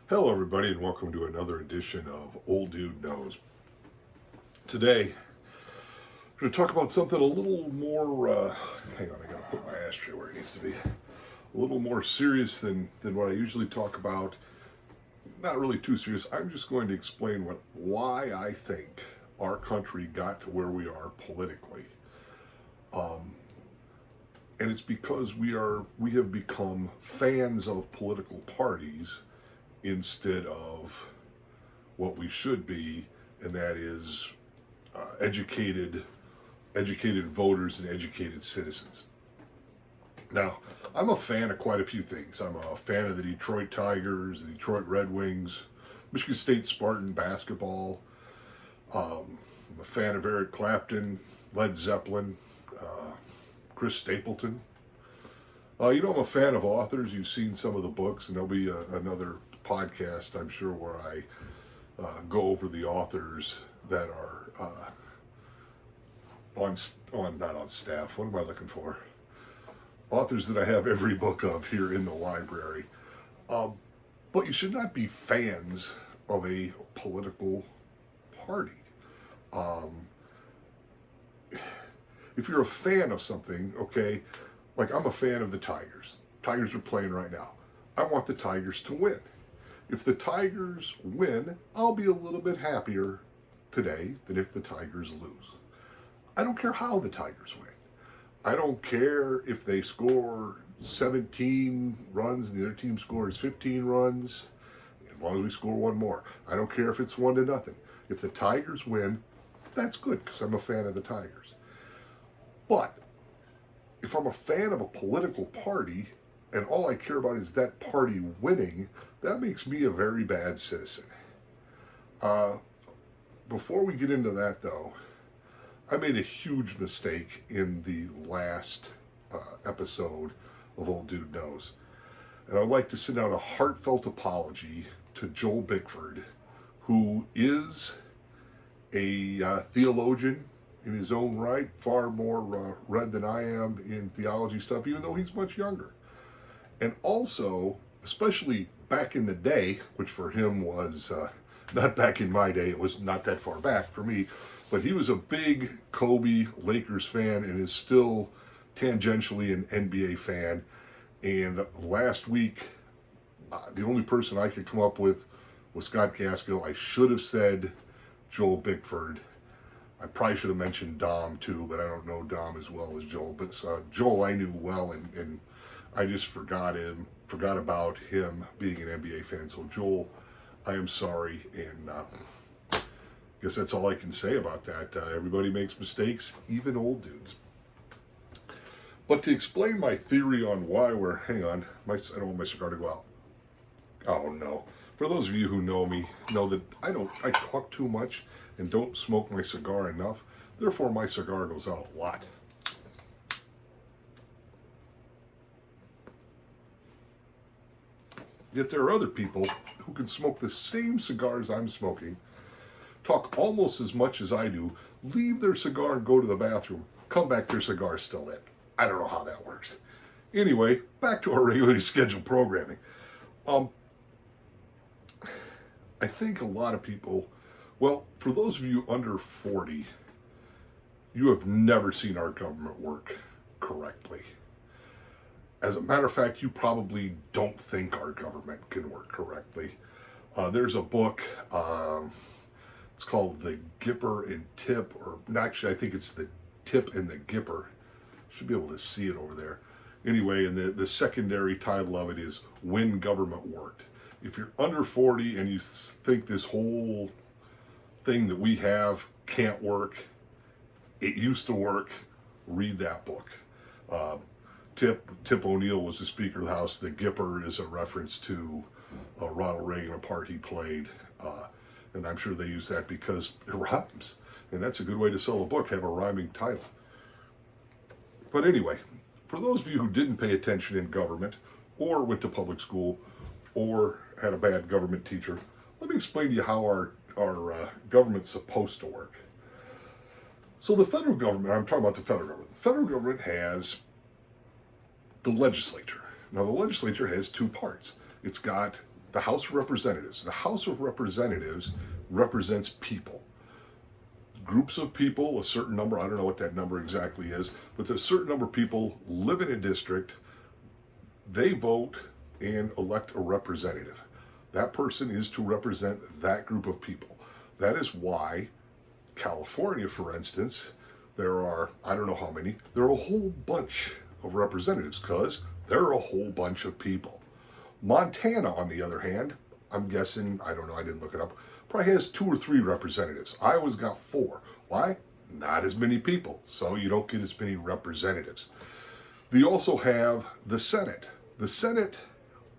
Hello, everybody, and welcome to another edition of Old Dude Knows. Today, I'm going to talk about something a little more. Hang on, I got to put my ashtray where it needs to be. A little more serious than what I usually talk about. Not really too serious. I'm just going to explain why I think our country got to where we are politically. And it's because we have become fans of political parties instead of what we should be, and that is educated voters and educated citizens. Now, I'm a fan of quite a few things. I'm a fan of the Detroit Tigers, the Detroit Red Wings, Michigan State Spartan basketball. I'm a fan of Eric Clapton, Led Zeppelin, Chris Stapleton. I'm a fan of authors. You've seen some of the books, and there'll be another podcast, I'm sure, where I go over the authors that are not on staff. What am I looking for? Authors that I have every book of here in the library. But you should not be fans of a political party. If you're a fan of something, okay, like I'm a fan of the Tigers. Tigers are playing right now. I want the Tigers to win. If the Tigers win, I'll be a little bit happier today than if the Tigers lose. I don't care how the Tigers win. I don't care if they score 17 runs and the other team scores 15 runs, as long as we score one more. I don't care if it's 1-0. If the Tigers win, that's good because I'm a fan of the Tigers. But if I'm a fan of a political party and all I care about is that party winning, that makes me a very bad citizen. Before we get into that, though, I made a huge mistake in the last episode of Old Dude Knows. And I'd like to send out a heartfelt apology to Joel Bickford, who is a theologian in his own right, far more read than I am in theology stuff, even though he's much younger. And also, especially back in the day, which for him was not back in my day, it was not that far back for me, but he was a big Kobe Lakers fan and is still tangentially an NBA fan. And last week, the only person I could come up with was Scott Gaskill. I should have said Joel Bickford. I probably should have mentioned Dom too, but I don't know Dom as well as Joel. But Joel I knew well, and I just forgot about him being an NBA fan. So Joel, I am sorry, and I guess that's all I can say about that. Everybody makes mistakes, even old dudes. But to explain my theory on why hang on, I don't want my cigar to go out. Oh no. For those of you who know me, know that I talk too much and don't smoke my cigar enough. Therefore, my cigar goes out a lot. Yet there are other people who can smoke the same cigars I'm smoking, talk almost as much as I do, leave their cigar and go to the bathroom, come back, their cigar's still lit. I don't know how that works. Anyway, back to our regularly scheduled programming. I think a lot of people, well, for those of you under 40, you have never seen our government work correctly. As a matter of fact, you probably don't think our government can work correctly. There's a book, it's called The Gipper and Tip, or actually I think it's The Tip and the Gipper. Should be able to see it over there. Anyway, and the secondary title of it is When Government Worked. If you're under 40 and you think this whole thing that we have can't work, it used to work, read that book. Tip O'Neill was the Speaker of the House. The Gipper is a reference to Ronald Reagan, a part he played. And I'm sure they use that because it rhymes. And that's a good way to sell a book, have a rhyming title. But anyway, for those of you who didn't pay attention in government, or went to public school, or had a bad government teacher, let me explain to you how our government's supposed to work. So the federal government, I'm talking about the federal government. The federal government has the legislature. Now the legislature has two parts. It's got the House of Representatives. The House of Representatives represents people. Groups of people, a certain number, I don't know what that number exactly is, but a certain number of people live in a district, they vote and elect a representative. That person is to represent that group of people. That is why California, for instance, there are, I don't know how many, there are a whole bunch of representatives because there are a whole bunch of people. Montana, on the other hand, I'm guessing, I don't know, I didn't look it up, probably has 2 or 3 representatives. Iowa's got 4. Why? Not as many people, so you don't get as many representatives. They also have the Senate. The Senate,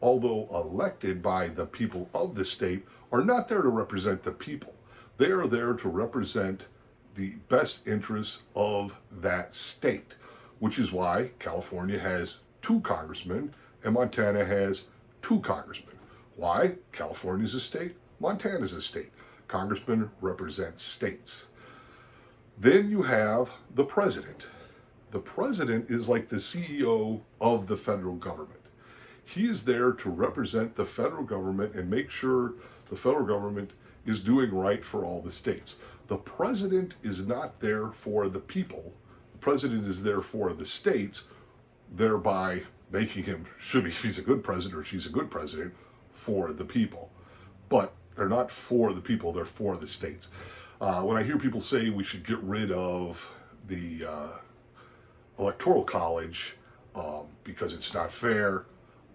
although elected by the people of the state, are not there to represent the people. They are there to represent the best interests of that state, which is why California has 2 congressmen and Montana has 2 congressmen. Why? California's a state, Montana's a state. Congressmen represent states. Then you have the president. The president is like the CEO of the federal government. He is there to represent the federal government and make sure the federal government is doing right for all the states. The president is not there for the people. The president is there for the states, thereby making him, should be, if he's a good president or she's a good president, for the people. But they're not for the people, they're for the states. When I hear people say we should get rid of the Electoral College because it's not fair,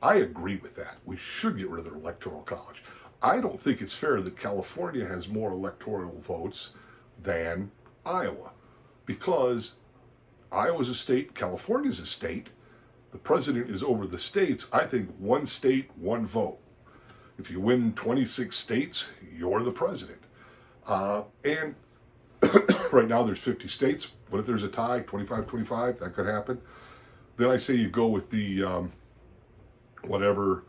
I agree with that. We should get rid of the Electoral College. I don't think it's fair that California has more electoral votes than Iowa, because Iowa's a state, California's a state, the president is over the states. I think one state, one vote. If you win 26 states, you're the president. And right now there's 50 states. What if there's a tie, 25-25? That could happen. Then I say you go with the whatever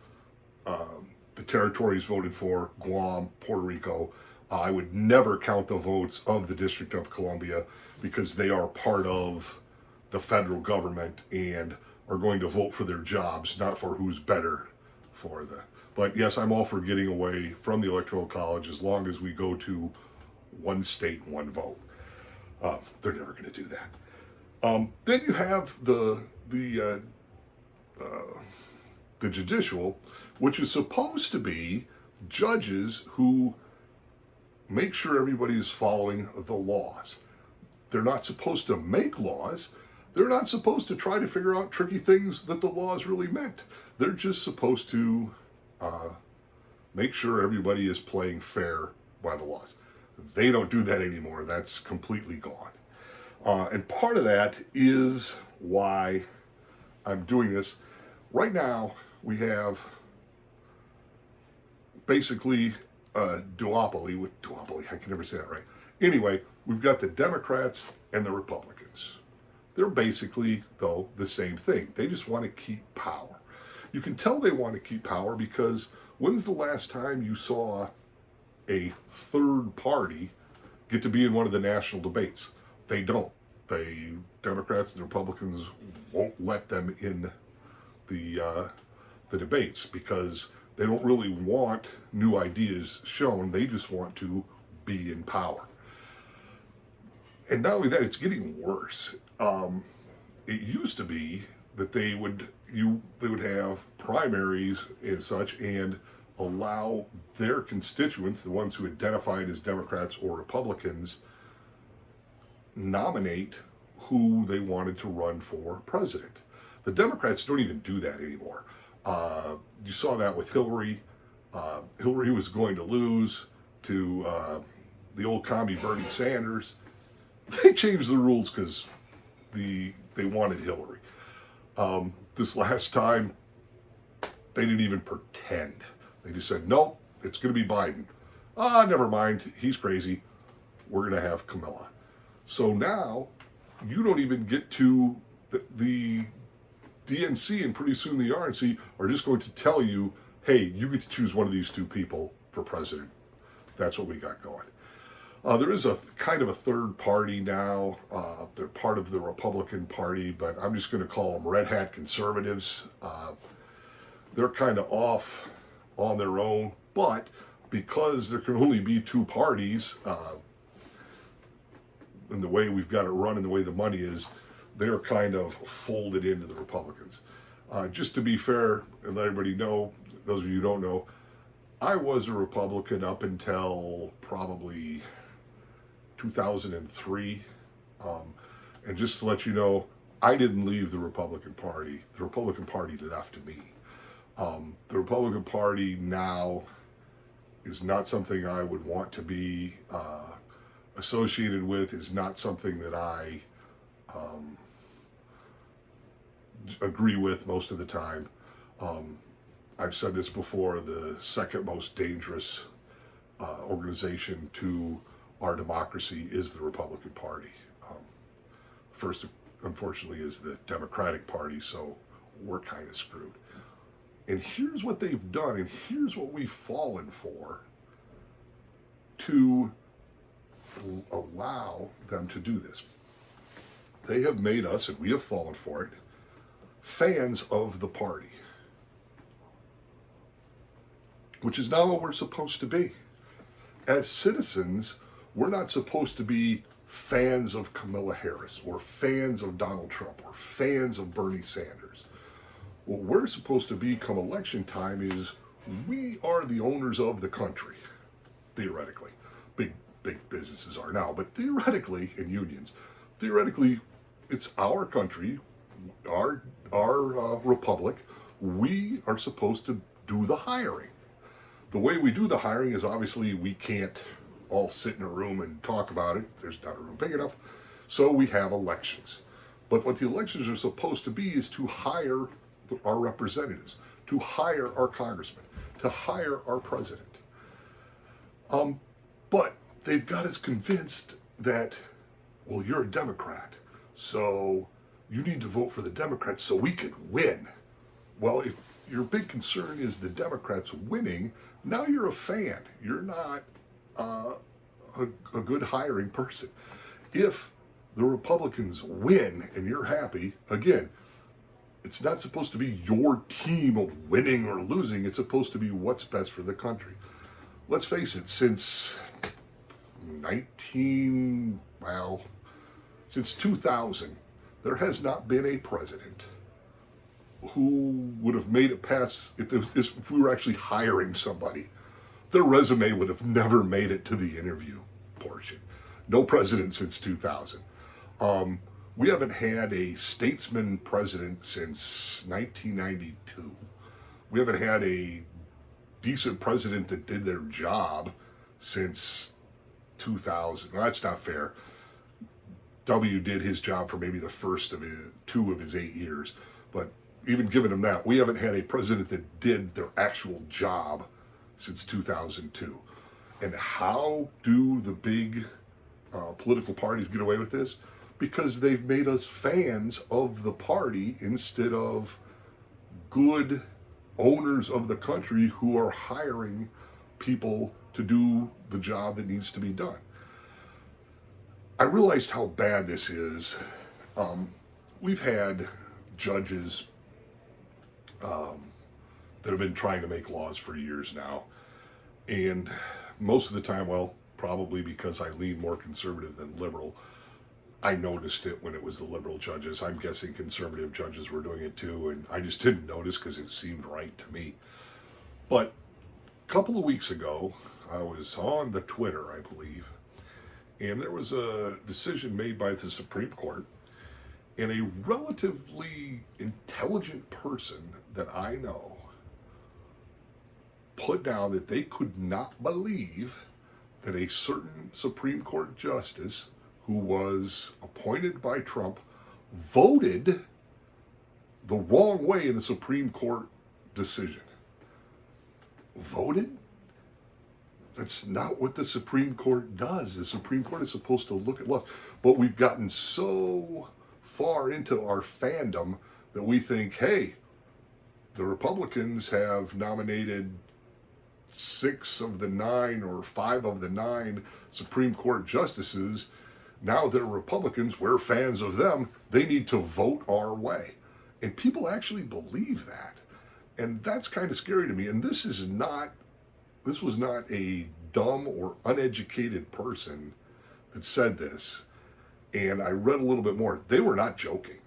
the territories voted for, Guam, Puerto Rico. I would never count the votes of the District of Columbia because they are part of the federal government and are going to vote for their jobs, not for who's better for the... But yes, I'm all for getting away from the Electoral College as long as we go to one state, one vote. They're never going to do that. Then you have the judicial, which is supposed to be judges who make sure everybody is following the laws. They're not supposed to make laws. They're not supposed to try to figure out tricky things that the laws really meant. They're just supposed to make sure everybody is playing fair by the laws. They don't do that anymore. That's completely gone. And part of that is why I'm doing this. Right now, we have basically a duopoly with duopoly. I can never say that right. Anyway, we've got the Democrats and the Republicans. They're basically, though, the same thing. They just want to keep power. You can tell they want to keep power because when's the last time you saw a third party get to be in one of the national debates? They don't. The Democrats and the Republicans won't let them in the debates because they don't really want new ideas shown. They just want to be in power. And not only that, it's getting worse. It used to be that they would have primaries and such and allow their constituents, the ones who identified as Democrats or Republicans, nominate who they wanted to run for president. The Democrats don't even do that anymore. You saw that with Hillary. Hillary was going to lose to the old commie Bernie Sanders. They changed the rules because they wanted Hillary. This last time, they didn't even pretend. They just said, nope, it's going to be Biden. Never mind, he's crazy. We're going to have Kamala. So now, you don't even get to the DNC, and pretty soon the RNC are just going to tell you, hey, you get to choose one of these 2 people for president. That's what we got going. There is a kind of a third party now. They're part of the Republican Party, but I'm just going to call them Red Hat Conservatives. They're kind of off on their own, but because there can only be two parties, and the way we've got it run and the way the money is, they're kind of folded into the Republicans. Just to be fair and let everybody know, those of you who don't know, I was a Republican up until probably 2003. And just to let you know, I didn't leave the Republican Party. The Republican Party left me. The Republican Party now is not something I would want to be associated with, is not something that I agree with most of the time. I've said this before, the second most dangerous organization to our democracy is the Republican Party. First, unfortunately, is the Democratic Party, so we're kind of screwed. And here's what they've done, and here's what we've fallen for to allow them to do this. They have made us, and we have fallen for it, fans of the party, which is not what we're supposed to be. As citizens, we're not supposed to be fans of Kamala Harris or fans of Donald Trump or fans of Bernie Sanders. What we're supposed to be come election time is we are the owners of the country, theoretically. Big businesses are now, but theoretically, in unions, theoretically, it's our country, our republic. We are supposed to do the hiring. The way we do the hiring is obviously we can't all sit in a room and talk about it. There's not a room big enough. So we have elections. But what the elections are supposed to be is to hire our representatives, to hire our congressmen, to hire our president. But they've got us convinced that, well, you're a Democrat, so you need to vote for the Democrats so we could win. Well, if your big concern is the Democrats winning, now you're a fan. You're not a good hiring person. If the Republicans win and you're happy, again, it's not supposed to be your team winning or losing. It's supposed to be what's best for the country. Let's face it, since 2000, there has not been a president who would have made it past, if we were actually hiring somebody, their resume would have never made it to the interview portion. No president since 2000. We haven't had a statesman president since 1992. We haven't had a decent president that did their job since 2000. Well, that's not fair. W did his job for maybe the first of two of his 8 years. But even giving him that, we haven't had a president that did their actual job since 2002. And how do the big political parties get away with this? Because they've made us fans of the party instead of good owners of the country who are hiring people to do the job that needs to be done. I realized how bad this is. We've had judges that have been trying to make laws for years now. And most of the time, well, probably because I lean more conservative than liberal, I noticed it when it was the liberal judges. I'm guessing conservative judges were doing it too, and I just didn't notice because it seemed right to me. But a couple of weeks ago, I was on the Twitter, I believe, and there was a decision made by the Supreme Court, and a relatively intelligent person that I know put down that they could not believe that a certain Supreme Court justice who was appointed by Trump voted the wrong way in the Supreme Court decision. Voted? That's not what the Supreme Court does. The Supreme Court is supposed to look at laws. But we've gotten so far into our fandom that we think, hey, the Republicans have nominated 6 of the 9 or 5 of the 9 Supreme Court justices. Now they're Republicans, we're fans of them, they need to vote our way. And people actually believe that. And that's kind of scary to me. And this was not a dumb or uneducated person that said this. And I read a little bit more. They were not joking.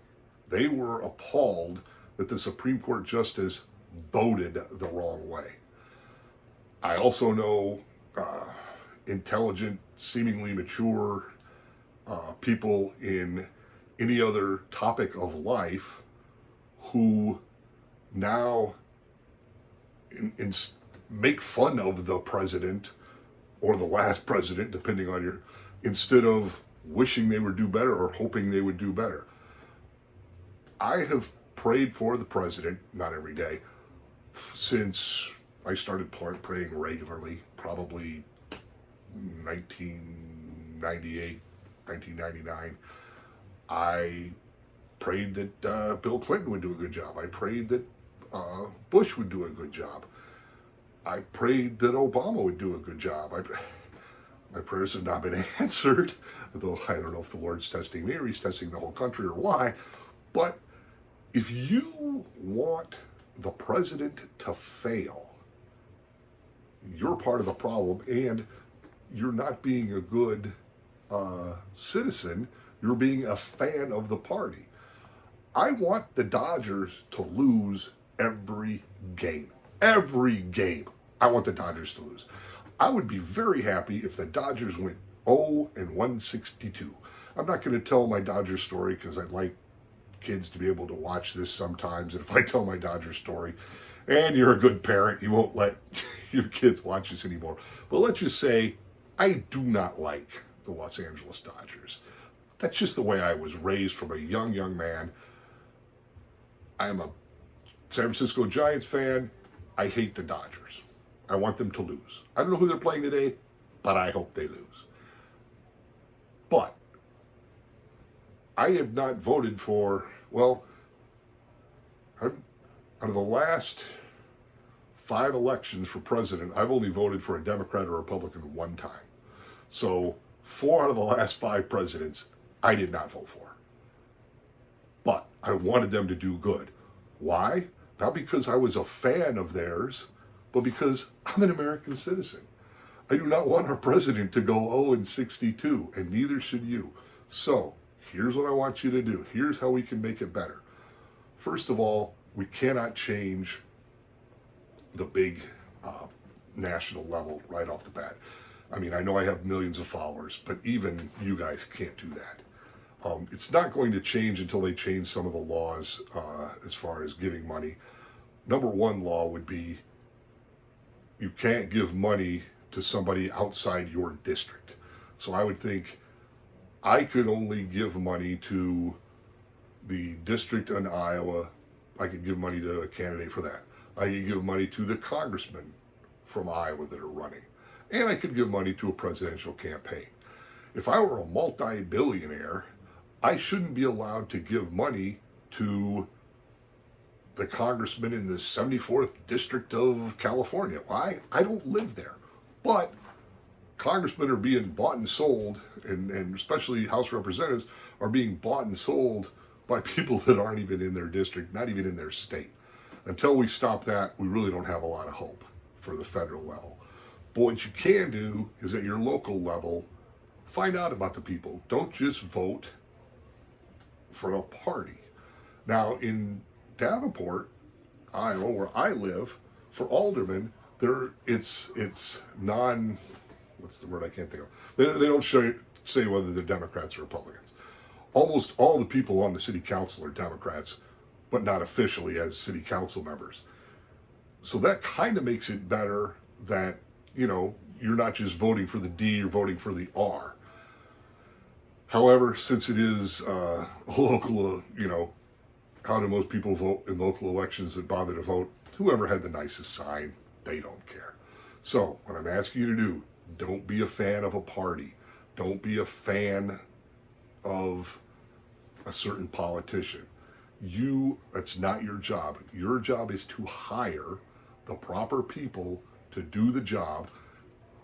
They were appalled that the Supreme Court justice voted the wrong way. I also know intelligent, seemingly mature people in any other topic of life who now make fun of the president or the last president, depending on your, instead of wishing they would do better or hoping they would do better. I have prayed for the president, not every day, since I started praying regularly, probably 1998, 1999. I prayed that Bill Clinton would do a good job. I prayed that Bush would do a good job. I prayed that Obama would do a good job. My prayers have not been answered, though I don't know if the Lord's testing me or he's testing the whole country or why. But if you want the president to fail, you're part of the problem, and you're not being a good citizen. You're being a fan of the party. I want the Dodgers to lose every game. Every game. I want the Dodgers to lose. I would be very happy if the Dodgers went 0-162. I'm not going to tell my Dodgers story because I'd like kids to be able to watch this sometimes. And if I tell my Dodgers story, and you're a good parent, you won't let your kids watch this anymore. But let's just say I do not like the Los Angeles Dodgers. That's just the way I was raised from a young man. I am a San Francisco Giants fan. I hate the Dodgers. I want them to lose. I don't know who they're playing today, but I hope they lose. But I have not voted for, well, out of the last 5 elections for president, I've only voted for a Democrat or Republican one time. So 4 out of the last 5 presidents, I did not vote for. But I wanted them to do good. Why? Not because I was a fan of theirs, but because I'm an American citizen. I do not want our president to go 0-62, and neither should you. So here's what I want you to do. Here's how we can make it better. First of all, we cannot change the big national level right off the bat. I mean, I know I have millions of followers, but even you guys can't do that. It's not going to change until they change some of the laws as far as giving money. Number 1 law would be you can't give money to somebody outside your district. So I would think I could only give money to the district in Iowa. I could give money to a candidate for that. I could give money to the congressmen from Iowa that are running. And I could give money to a presidential campaign. If I were a multi-billionaire, I shouldn't be allowed to give money to the congressman in the 74th District of California. Why? I don't live there. But congressmen are being bought and sold, and especially House representatives are being bought and sold by people that aren't even in their district, not even in their state. Until we stop that, we really don't have a lot of hope for the federal level. But what you can do is at your local level, find out about the people. Don't just vote for a party. Now, in Davenport, Iowa, where I live, for aldermen, it's non, what's the word I can't think of. They don't say whether they're Democrats or Republicans. Almost all the people on the city council are Democrats, but not officially as city council members. So that kind of makes it better that, you're not just voting for the D, you're voting for the R. However, since it is a local, how do most people vote in local elections that bother to vote? Whoever had the nicest sign, they don't care. So what I'm asking you to do, don't be a fan of a party. Don't be a fan of a certain politician. That's not your job. Your job is to hire the proper people to do the job,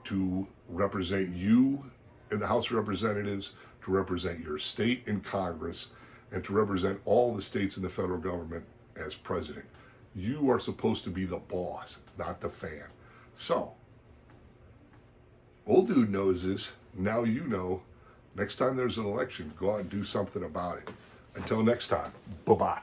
to represent you in the House of Representatives, to represent your state in Congress, and to represent all the states in the federal government as president. You are supposed to be the boss, not the fan. So, old dude knows this. Now you know. Next time there's an election, go out and do something about it. Until next time, bye-bye.